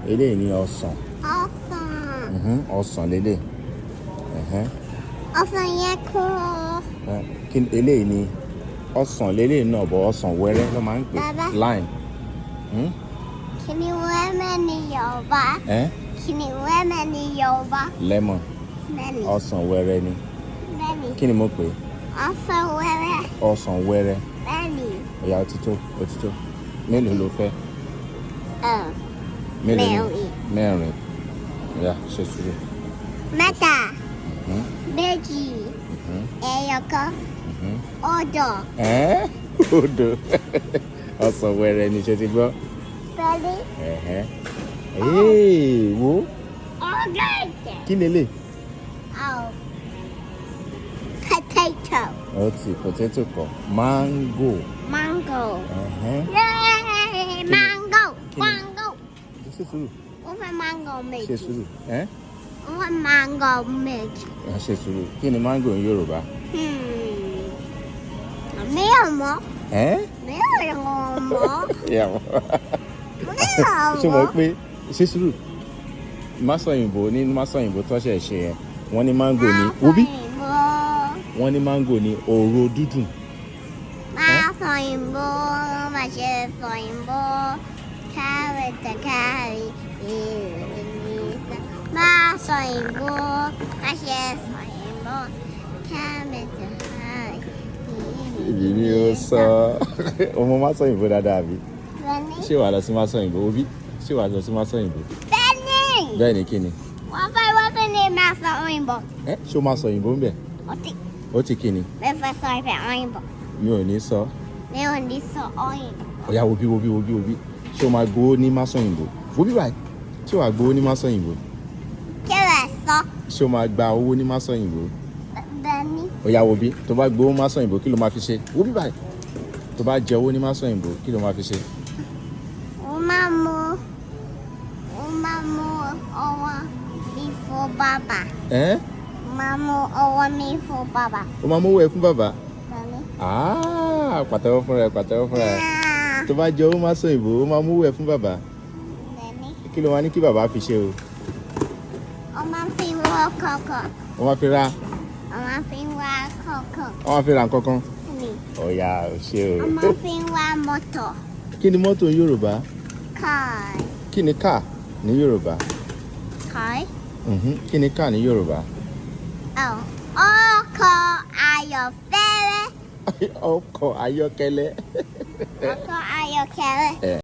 Eléyìí ni ọsàn. Ọsàn. Ọsàn lélẹ̀. Ọsàn yẹn kọ́. Eléyìí ni ọsàn lélẹ̀ náà bọ̀ ọsàn wẹ́rẹ́ ló máa ń pè. Bàbá. Lime. Kìnìún wẹ́mẹ̀ ní Yorùbá. Kìnìún wẹ́mẹ̀ ní Yorùbá. Lemon. Bẹ́ẹ̀ni. Ọsàn wẹ́rẹ́ ni. Bẹ́ẹ̀ni. Kí ni mo pè? Ọsàn wẹ́rẹ́. Ọsàn wẹ́rẹ́. Bẹ́ẹ̀ni. Ó yá, ó ti tó. Mélòó ló fẹ́? Mẹ́rin. Ó yá, ṣe sùúrù. Mẹ́ta. Méjì. Ẹyọkan. Odò. Odò. Ọsàn wẹ́rẹ́ ni ṣe ti gbọ́. Bẹ́ẹ̀ni. Wo. Ọ̀gẹ̀dẹ̀. Kí lélẹ̀? Potato. Ó ti potato kọ. Mango. Mango. Kí ni? Mango. Kí ni? Mango. Ṣe sùúrù. Ó fẹ́ mango méjì. Ṣe sùúrù. Ó fẹ́ mango méjì. Ṣe sùúrù. Kí ni mango ní Yorùbá? Mi ò mọ̀. Mi ò mọ̀. Ṣé mo pé ṣe sùúrù? Òyìnbó tó ṣe ṣe yẹn. Wọ́n ní mango ní wúbí. Wọ́n ní mango ní òro dúdùn. Má sọ òyìnbó, má ṣe sọ òyìnbó. Kárí. Má sọ òyìnbó, má ṣe sọ òyìnbó. Kárí. Èyí ni ó sọ. Ọmọ má sọ òyìnbó dáadáa àbí? Ṣé wàá lọ sí má sọ òyìnbó wúbí? Ṣé wàá lọ sí má sọ òyìnbó? Bẹ́ẹ̀ni. Bẹ́ẹ̀ni kí ni? Wọ́n fẹ́ ní má sọ òyìnbó. Ṣé o máa sọ òyìnbó ń bẹ̀? Ó ti kí ni? Mi fẹ́ sọ ìfẹ́ òyìnbó. Mi ò ní sọ. Mi ò ní sọ òyìnbó. Ó yá, wo bí. Ṣé o máa gbowó ní má sọ òyìnbó? Wo bí báyìí. Ṣé wàá gbowó ní má sọ òyìnbó? Kí lẹ sọ? Ṣé o máa gba owó ní má sọ òyìnbó? Bẹ́ẹ̀ni. Ó yá, wo bí. Tó bá gbowó má sọ òyìnbó kí ló máa fi ṣe? Wo bí báyìí. Tó bá jẹ owó ní má sọ òyìnbó kí ló máa fi ṣe? Ó máa mú ọwọ́ mi fún bàbá. Máa mú ọwọ́ mi fún bàbá. O máa mówó ẹ fún bàbá? Bẹ́ẹ̀ni. Pàtẹ́wọ́ fúnra ẹ. Tó bá jẹ owó má sọ òyìnbó o máa mówó ẹ fún bàbá. Bẹ́ẹ̀ni. Kí ló wá ní kí bàbá fi ṣe o? Ó máa fi wá kọ̀kọ̀. Ó máa fi ra? Ó máa fi wá kọ̀kọ̀. Ó máa fi ra nǹkan kan? Bẹ́ẹ̀ni. Ó yá, ó ṣe o. Ó máa fi wá mọ́tò. Kí ni mọ́tò ní Yorùbá? Car. Kí ni car ní Yorùbá? Car. Kí ni car ní Yorùbá? Ọkọ̀ ayọ́kẹ́lẹ́. Ọkọ̀ ayọ́kẹ́lẹ́. Ọkọ̀ ayọ́kẹ́lẹ́.